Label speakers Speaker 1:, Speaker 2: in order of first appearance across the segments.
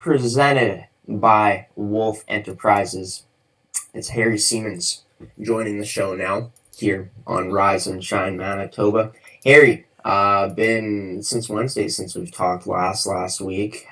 Speaker 1: presented by Wolf Enterprises. It's Harry Siemens joining the show now here on Rise and Shine Manitoba. Harry, been since Wednesday since we've talked last week.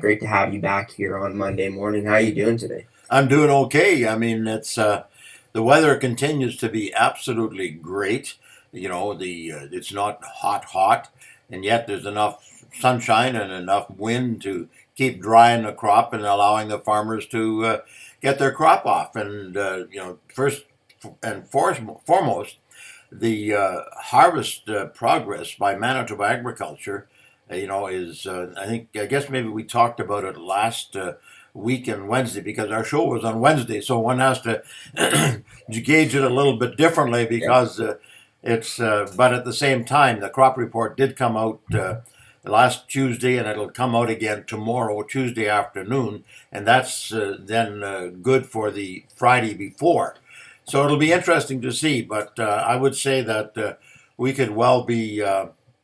Speaker 1: Great to have you back here on Monday morning. How you doing today?
Speaker 2: I'm doing okay. I mean, it's the weather continues to be absolutely great. It's not hot, and yet there's enough sunshine and enough wind to keep drying the crop and allowing the farmers to get their crop off. And first and foremost, the harvest progress by Manitoba agriculture, is I guess maybe we talked about it last week and Wednesday because our show was on Wednesday, so one has to gauge it a little bit differently because it's. But at the same time, the crop report did come out last Tuesday, and it'll come out again tomorrow, Tuesday afternoon, and that's then good for the Friday before. So it'll be interesting to see, but I would say that we could well be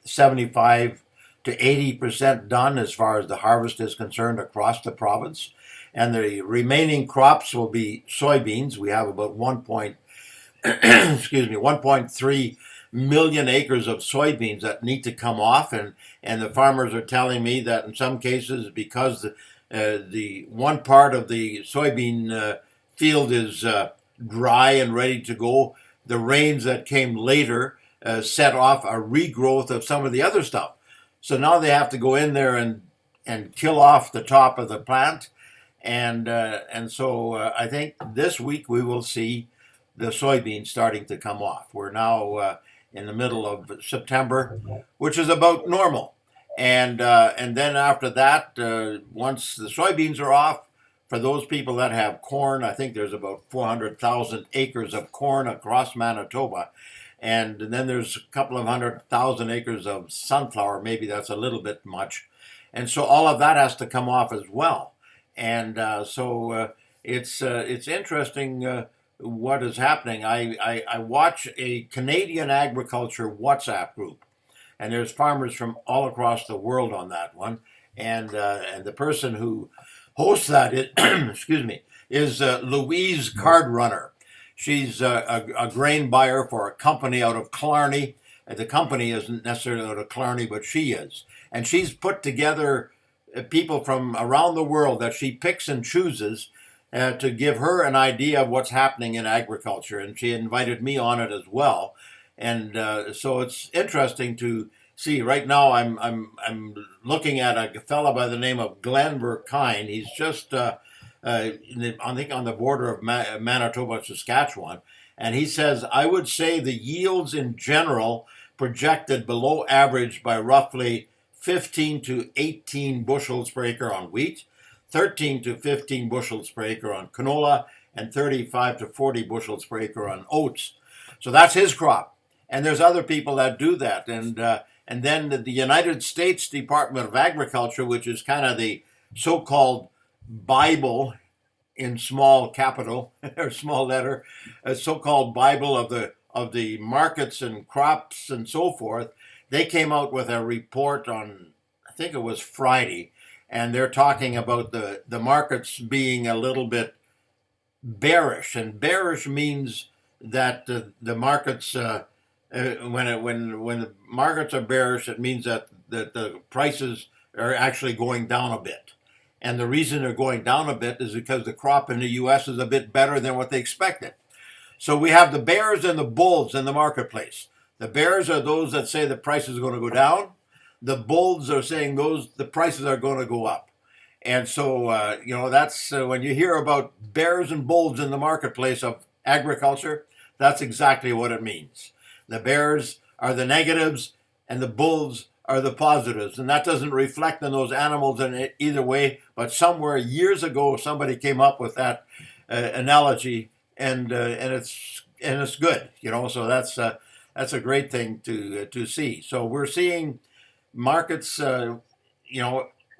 Speaker 2: 75 to 80% done as far as the harvest is concerned across the province. And the remaining crops will be soybeans. We have about 1.3 million acres of soybeans that need to come off, and the farmers are telling me that in some cases, because the one part of the soybean field is dry and ready to go, the rains that came later set off a regrowth of some of the other stuff. So now they have to go in there and kill off the top of the plant, and so I think this week we will see the soybeans starting to come off. We're now in the middle of September, which is about normal, and then after that, once the soybeans are off, for those people that have corn, I think there's about 400,000 acres of corn across Manitoba. And then there's a couple of 100,000 acres of sunflower. Maybe that's a little bit much. And so all of that has to come off as well. And it's interesting what is happening. I watch a Canadian agriculture WhatsApp group, and there's farmers from all across the world on that one. And the person who hosts that is, excuse me, is Louise Cardrunner. She's a grain buyer for a company out of Killarney. The company isn't necessarily out of Killarney, but she is. And she's put together people from around the world that she picks and chooses to give her an idea of what's happening in agriculture. And she invited me on it as well. And so it's interesting to see. Right now, I'm looking at a fella by the name of Glenn Verkine. He's just I think on the border of Manitoba, Saskatchewan, and he says, I would say the yields in general projected below average by roughly 15 to 18 bushels per acre on wheat, 13 to 15 bushels per acre on canola, and 35 to 40 bushels per acre on oats. So that's his crop. And there's other people that do that. And then the United States Department of Agriculture, which is kind of the so-called Bible in small capital or small letter, a so-called Bible of the markets and crops and so forth. They came out with a report on, I think it was Friday, and they're talking about the markets being a little bit bearish. And bearish means that the markets when the markets are bearish, it means that the prices are actually going down a bit. And the reason they're going down a bit is because the crop in the U.S. is a bit better than what they expected. So we have the bears and the bulls in the marketplace. The bears are those that say the price is going to go down. The bulls are saying the prices are going to go up. And so, that's when you hear about bears and bulls in the marketplace of agriculture, that's exactly what it means. The bears are the negatives and the bulls are the positives. And that doesn't reflect on those animals in either way. But somewhere years ago, somebody came up with that analogy, and it's good, So that's a great thing to see. So we're seeing markets,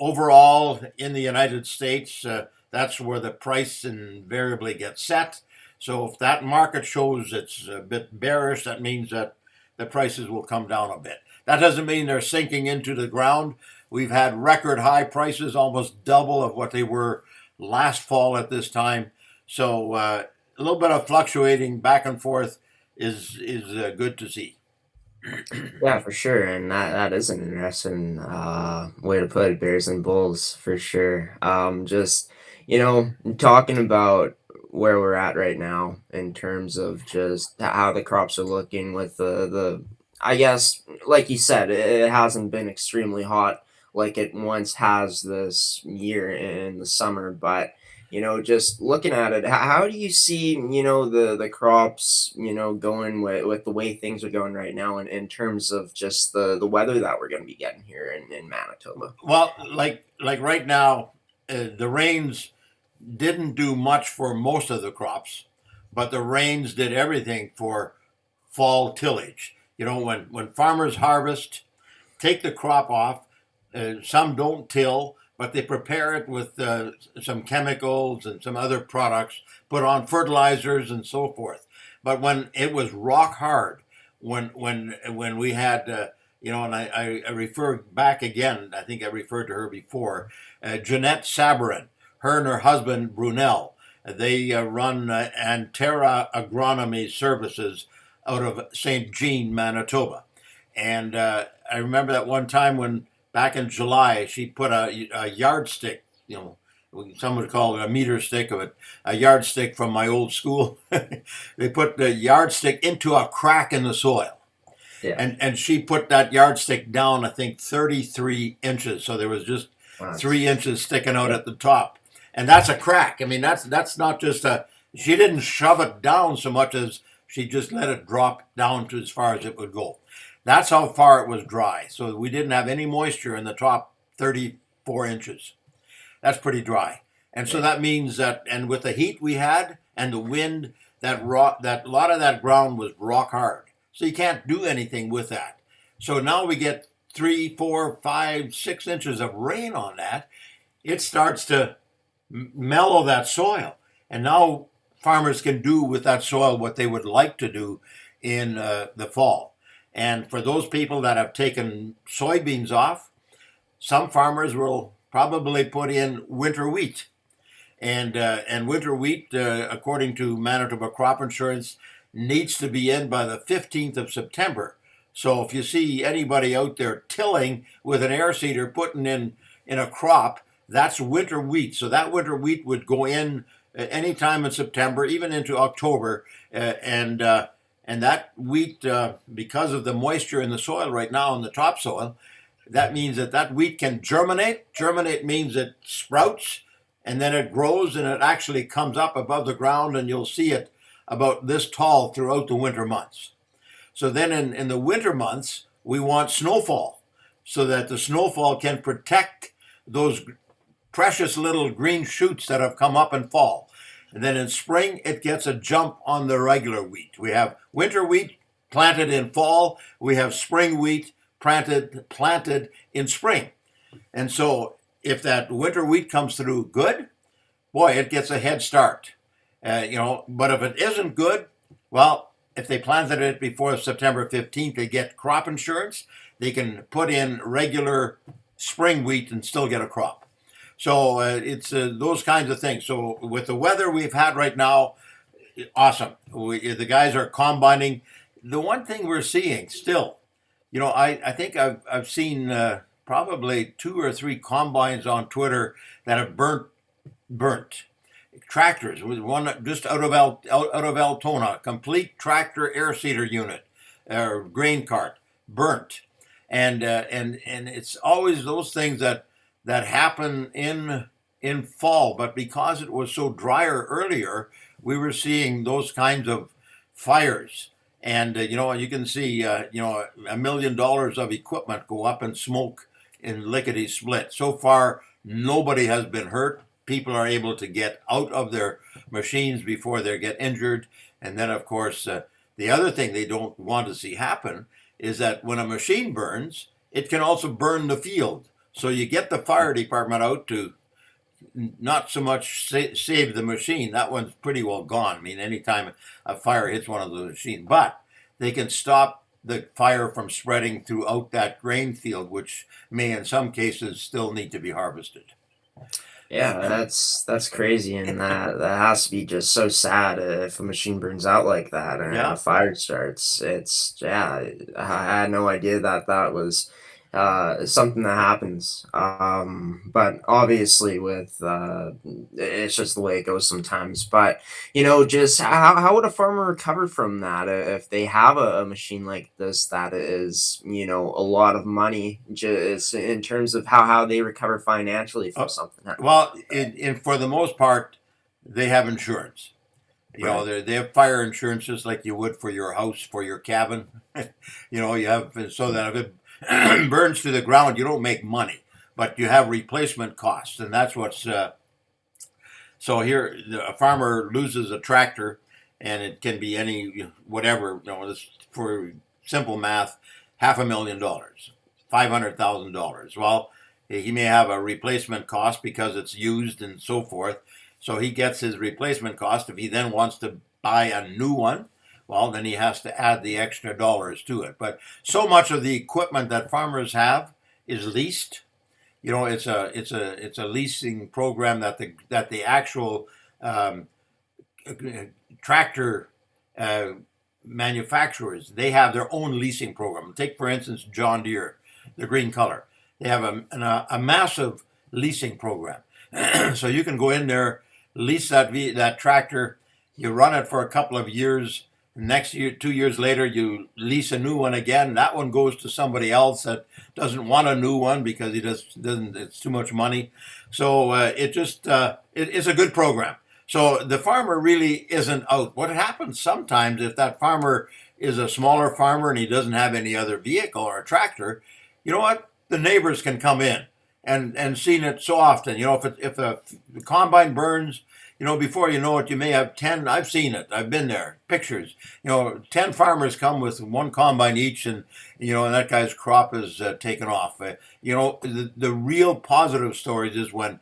Speaker 2: overall in the United States. That's where the price invariably gets set. So if that market shows it's a bit bearish, that means that the prices will come down a bit. That doesn't mean they're sinking into the ground, We've had record high prices, almost double of what they were last fall at this time. So a little bit of fluctuating back and forth is good to see.
Speaker 1: Yeah, for sure, and that is an interesting way to put it, bears and bulls for sure. Just talking about where we're at right now in terms of just how the crops are looking with the I guess like you said, it hasn't been extremely hot like it once has this year in the summer, but just looking at it, how do you see, the crops, going with the way things are going right now in terms of just the weather that we're going to be getting here in Manitoba?
Speaker 2: Well, like right now, the rains didn't do much for most of the crops, but the rains did everything for fall tillage. When farmers harvest, take the crop off. Some don't till, but they prepare it with some chemicals and some other products, put on fertilizers and so forth. But when it was rock hard, when we had and I refer back again. I think I referred to her before. Jeanette Sabarin, her and her husband Brunel. They run Antera Agronomy Services out of St. Jean, Manitoba. And I remember that one time when back in July, she put a yardstick, some would call it a meter stick of it, a yardstick from my old school. They put the yardstick into a crack in the soil.
Speaker 1: Yeah.
Speaker 2: And she put that yardstick down, I think, 33 inches. So there was just
Speaker 1: Wow.
Speaker 2: 3 inches sticking out at the top. And that's a crack. I mean, that's not just she didn't shove it down so much as she just let it drop down to as far as it would go. That's how far it was dry. So we didn't have any moisture in the top 34 inches. That's pretty dry. And so that means that, and with the heat we had and the wind, that a lot of that ground was rock hard. So you can't do anything with that. So now we get 3, 4, 5, 6 inches of rain on that. It starts to mellow that soil. And now farmers can do with that soil what they would like to do in the fall. And for those people that have taken soybeans off, some farmers will probably put in winter wheat. And winter wheat, according to Manitoba Crop Insurance, needs to be in by the 15th of September. So if you see anybody out there tilling with an air seeder putting in a crop, that's winter wheat. So that winter wheat would go in anytime in September, even into October, and that wheat, because of the moisture in the soil right now in the topsoil, that means that wheat can germinate. Germinate means it sprouts, and then it grows, and it actually comes up above the ground, and you'll see it about this tall throughout the winter months. So then in the winter months, we want snowfall, so that the snowfall can protect those precious little green shoots that have come up in fall. And then in spring, it gets a jump on the regular wheat. We have winter wheat planted in fall. We have spring wheat planted in spring. And so if that winter wheat comes through good, boy, it gets a head start. But if it isn't good, well, if they planted it before September 15th, they get crop insurance. They can put in regular spring wheat and still get a crop. So it's those kinds of things. So with the weather we've had right now, awesome. The guys are combining. The one thing we're seeing still, I think I've seen probably 2 or 3 combines on Twitter that have burnt tractors. With one just out of Altona, complete tractor air seeder unit, grain cart burnt, and it's always those things that happen in fall. But because it was so drier earlier, we were seeing those kinds of fires. And you can see $1 million of equipment go up in smoke in lickety split. So far, nobody has been hurt. People are able to get out of their machines before they get injured. And then, of course, the other thing they don't want to see happen is that when a machine burns, it can also burn the field. So you get the fire department out to not so much save the machine. That one's pretty well gone. I mean, anytime a fire hits one of the machines, but they can stop the fire from spreading throughout that grain field, which may in some cases still need to be harvested.
Speaker 1: Yeah, that's crazy, and that has to be just so sad if a machine burns out like that and a
Speaker 2: Yeah.
Speaker 1: fire starts. It's yeah, I had no idea that that was something that happens. But obviously, with it's just the way it goes sometimes. But just how would a farmer recover from that if they have a machine like this that is a lot of money just in terms of how they recover financially from
Speaker 2: Uh,
Speaker 1: something
Speaker 2: well,
Speaker 1: like that?
Speaker 2: for the most part, they have insurance.
Speaker 1: Right.
Speaker 2: They have fire insurance just like you would for your house, for your cabin. You have so that if it burns to the ground, you don't make money, but you have replacement costs, and that's what's. So here, a farmer loses a tractor, and it can be any whatever. This, for simple math, $500,000, $500,000. Well, he may have a replacement cost because it's used and so forth. So he gets his replacement cost. If he then wants to buy a new one, well, then he has to add the extra dollars to it. But so much of the equipment that farmers have is leased. It's a leasing program that the actual um, tractor uh, manufacturers, they have their own leasing program. Take for instance John Deere, the green color. They have a massive leasing program, so you can go in there, lease that tractor, you run it for a couple of years. Next year, 2 years later, you lease a new one again. That one goes to somebody else that doesn't want a new one because he doesn't. It's too much money. So it's a good program. So the farmer really isn't out. What happens sometimes if that farmer is a smaller farmer and he doesn't have any other vehicle or a tractor, you know what? The neighbors can come in and seen it so often. If a combine burns, before you know it, you may have 10. I've seen it. I've been there. Pictures. 10 farmers come with one combine each, and that guy's crop is taken off. The real positive stories is when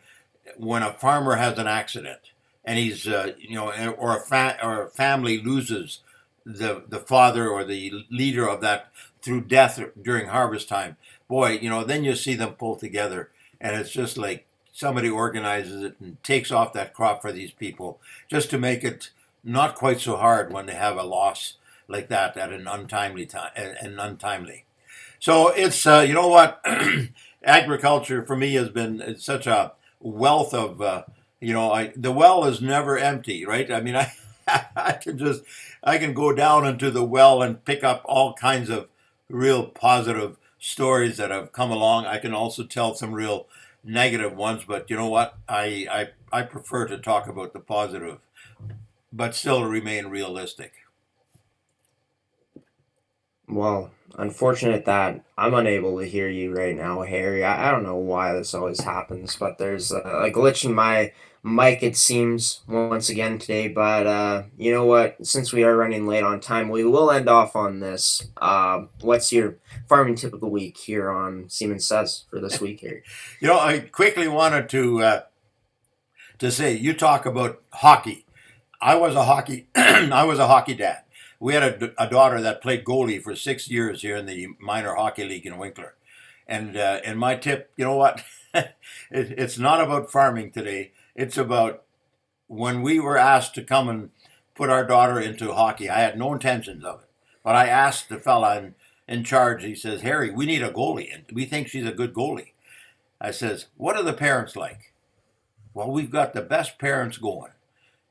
Speaker 2: a farmer has an accident and he's or a family loses the father or the leader of that through death during harvest time. Boy, then you see them pull together, and it's just like somebody organizes it and takes off that crop for these people just to make it not quite so hard when they have a loss like that at an untimely time and untimely. So it's what agriculture for me has been, it's such a wealth of the well is never empty, right? I mean, I I can go down into the well and pick up all kinds of real positive stories that have come along. I can also tell some real negative ones, but you know what? I prefer to talk about the positive, but still remain realistic.
Speaker 1: Well, unfortunate that I'm unable to hear you right now, Harry. I don't know why this always happens, but there's a glitch in my mic, it seems, once again today. But you know what? Since we are running late on time, we will end off on this. What's your farming typical week here on Seaman Says for this week, Harry?
Speaker 2: I quickly wanted to say, you talk about hockey. I was a hockey dad. We had a daughter that played goalie for 6 years here in the minor hockey league in Winkler. And my tip, you know what? It's not about farming today. It's about when we were asked to come and put our daughter into hockey. I had no intentions of it, but I asked the fella in charge. He says, "Harry, we need a goalie, and we think she's a good goalie." I says, "What are the parents like?" "Well, we've got the best parents going."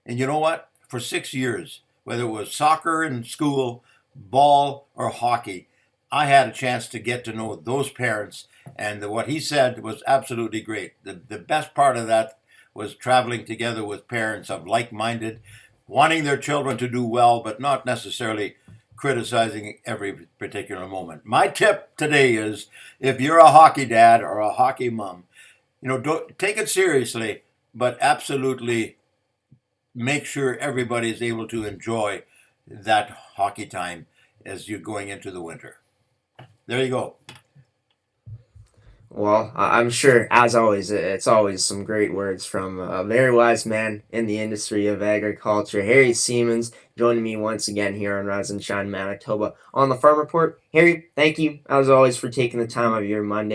Speaker 2: And you know what? For 6 years, whether it was soccer in school, ball, or hockey, I had a chance to get to know those parents. And what he said was absolutely great. The best part of that was traveling together with parents of like minded, wanting their children to do well, but not necessarily criticizing every particular moment. My tip today is if you're a hockey dad or a hockey mom, don't take it seriously, but absolutely make sure everybody is able to enjoy that hockey time as you're going into the winter. There you go.
Speaker 1: Well, I'm sure, as always, it's always some great words from a very wise man in the industry of agriculture, Harry Siemens, joining me once again here on Rise and Shine Manitoba on the Farm Report. Harry, thank you, as always, for taking the time of your Monday